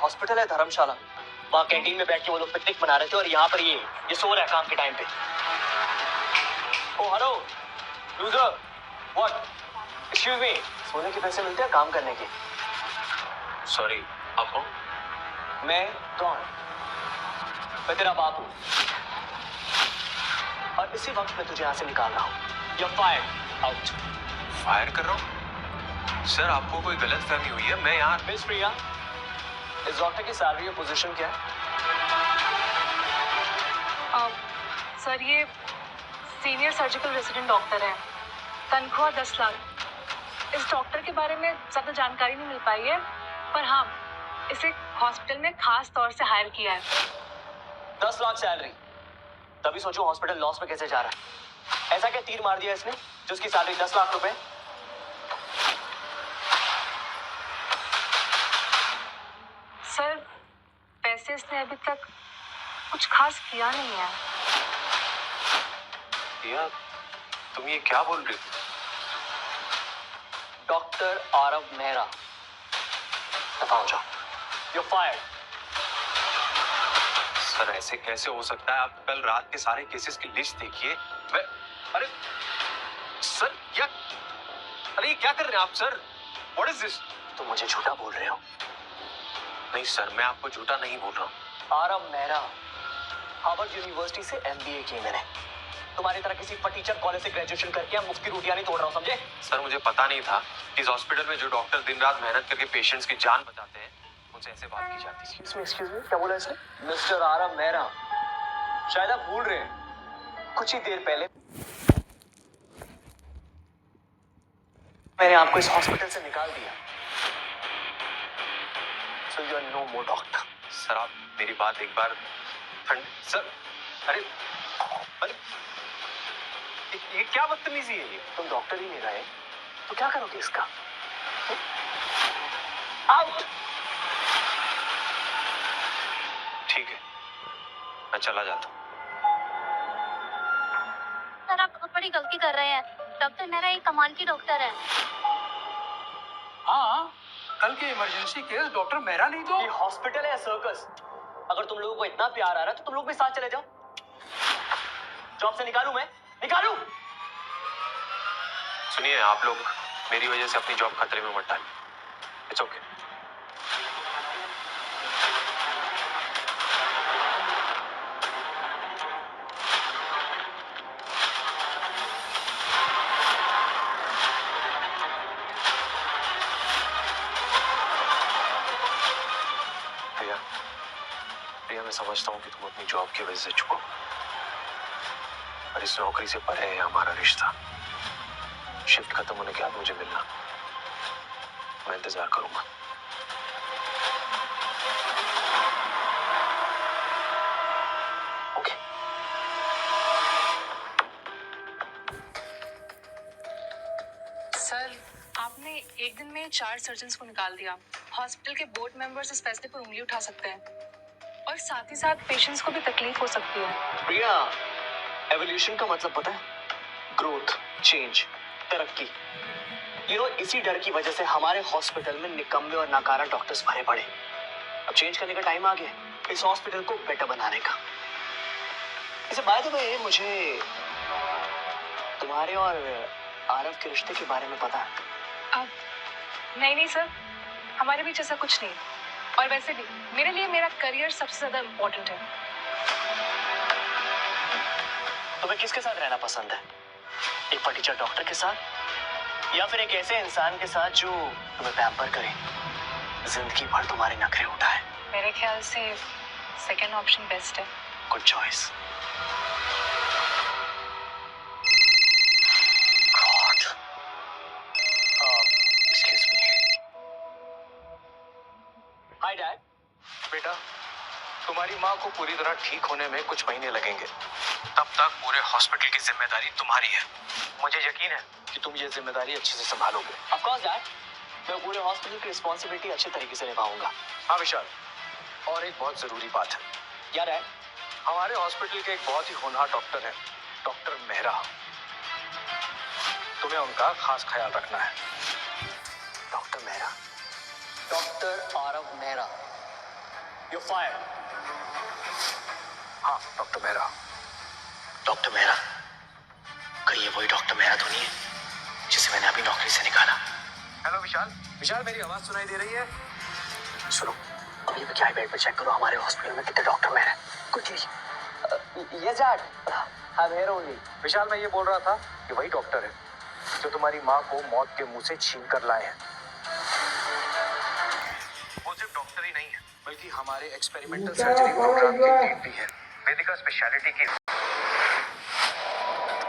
Hospital है धर्मशाला। वहाँ canteen में बैठ के वो लोग पिकनिक मना रहे थे और यहाँ पर ये सो रहा है काम के टाइम पे। Oh hello loser, what? Excuse me, सोने के पैसे मिलते हैं काम करने के? सॉरी, आप कौन? मैं कौन? मैं तेरा बाप हूँ और इसी वक्त मैं तुझे यहाँ से निकाल रहा हूँ। You're fired, out। फायर कर रहा हूँ? सर आपको कोई गलत फहमी हुई है। मैं यहाँ मिस प्रिया, इस डॉक्टर की सैलरी और पोजीशन क्या है? सर ये सीनियर सर्जिकल रेसिडेंट डॉक्टर है, तनख्वाह 10 लाख। इस डॉक्टर के बारे में ज़्यादा जानकारी नहीं मिल पाई है, पर हाँ इसे हॉस्पिटल में खास तौर से हायर किया है। 10 लाख सैलरी, तभी सोचो हॉस्पिटल लॉस में कैसे जा रहा है। ऐसा क्या तीर मार दिया इसने जिसकी सैलरी 10 लाख रुपए? सर पैसे इसने अभी तक कुछ खास किया नहीं है। प्रिया, तुम ये क्या बोल रही हो? डॉक्टर आरव मेहरा, बताओ जाओ। You're fired। सर ऐसे कैसे हो सकता है? आप कल रात के सारे केसेस की लिस्ट देखिए। मैं अरे सर क्या, अरे ये क्या कर रहे हैं आप सर? What is this? तुम मुझे झूठा बोल रहे हो? नहीं सर, मैं आपको झूठा नहीं बोल रहा हूँ। आरव मेहरा, हार्वर्ड यूनिवर्सिटी से MBA की मैंने। तुम्हारी तरह किसी टीचर कॉलेज से ग्रेजुएशन करके मुफ्त की रोटियां नहीं तोड़ रहा हूँ, समझे? सर मुझे पता नहीं था कि इस हॉस्पिटल में जो डॉक्टर दिन रात मेहनत करके पेशेंट्स की जान बचाते हैं उनसे ऐसे बात की जाती है। एक्सक्यूज मी, क्या बोला इसने? मिस्टर आरव मेहरा, शायद आप भूल रहे हैं, कुछ ही देर पहले मैंने आपको इस हॉस्पिटल से निकाल दिया। So you are no more doctor। Sir आप मेरी बात एक बार सर, अरे अरे ये क्या बदतमीजी है ये? तुम डॉक्टर ही नहीं रहे तो क्या करोगे इसका? आउट। ठीक है, मैं चला जाता हूँ। सर आप बहुत बड़ी गलती कर रहे हैं। डॉक्टर मेरा एक कमाल की डॉक्टर है। हाँ, कल के इमरजेंसी केस डॉक्टर मेहरा नहीं तो? ये हॉस्पिटल है या सर्कस? अगर तुम लोगों को इतना प्यार आ रहा है तो तुम लोग भी साथ चले जाओ। जॉब से निकालूं मैं? निकालूं? सुनिए, आप लोग मेरी वजह से अपनी जॉब खतरे में मत डालिए। It's okay. प्रिया, प्रिया मैं समझता हूँ कि तुम अपनी जॉब की वजह से चुको, पर इस नौकरी से परे है हमारा रिश्ता। शिफ्ट खत्म होने के बाद मुझे मिलना, मैं इंतजार करूंगा। ओके। सर आपने एक दिन में 4 सर्जन्स को निकाल दिया। हॉस्पिटल के बोर्ड मेंबर्स इस फैसले पर उंगली उठा सकते हैं और साथ ही साथ पेशेंट्स को भी तकलीफ हो सकती है। प्रिया, एवोल्यूशन का मतलब पता है? ग्रोथ, चेंज, तरक्की। इसी डर की वजह से हमारे हॉस्पिटल में निकम्मे और नाकारा डॉक्टर्स भरे पड़े। अब चेंज करने का टाइम आ गया, इस हॉस्पिटल को बेटर बनाने का। इसे बाय द वे मुझे तुम्हारे और आरव के रिश्ते के बारे में पता है। अब नहीं सर, हमारे बीच ऐसा कुछ नहीं। और वैसे भी मेरे लिए मेरा करियर सबसे ज्यादा इम्पोर्टेंट है। तुम्हें किसके साथ रहना पसंद है? एक टीचर डॉक्टर के साथ या फिर एक ऐसे इंसान के साथ जो तुम्हें पैम्पर करे, जिंदगी भर तुम्हारे नखरे उठाए? मेरे ख्याल से सेकंड ऑप्शन बेस्ट है। Good choice. God, excuse me. Hi dad. बेटा, तुम्हारी माँ को पूरी तरह ठीक होने में कुछ महीने लगेंगे। तब तक पूरे हॉस्पिटल की जिम्मेदारी तुम्हारी है। मुझे यकीन है कि तुम ये जिम्मेदारी अच्छे से संभालोगे। ऑफ कोर्स डैड, मैं पूरे हॉस्पिटल की रिस्पॉन्सिबिलिटी अच्छे तरीके से निभाऊंगा। हाँ विशाल, और एक बहुत जरूरी बात है। क्या डैड? हमारे हॉस्पिटल के एक बहुत ही होनहार डॉक्टर है, डॉक्टर मेहरा। तुम्हें उनका खास ख्याल रखना है। Doctor Mehra, doctor Aarav Mehra. You fire. हाँ डॉक्टर मेहरा। डॉक्टर मेहरा? कहीं ये वही डॉक्टर मेहरा तो नहीं है जिसे मैंने अभी नौकरी से निकाला? हेलो विशाल। विशाल मेरी आवाज सुनाई दे रही है? सुनो, अभी क्या बेड पे चेक करो हमारे हॉस्पिटल में कितने डॉक्टर मेहरा कुछ। ये dad, I am here only. Vishal मैं ये बोल रहा था कि वही डॉक्टर है जो तुम्हारी माँ को मौत के मुंह से छीन कर लाए हैं। वो सिर्फ डॉक्टर ही नहीं है बल्कि हमारे एक्सपेरिमेंटल सर्जरी प्रोग्राम के लीड भी है। वेदिका स्पेशलिटी की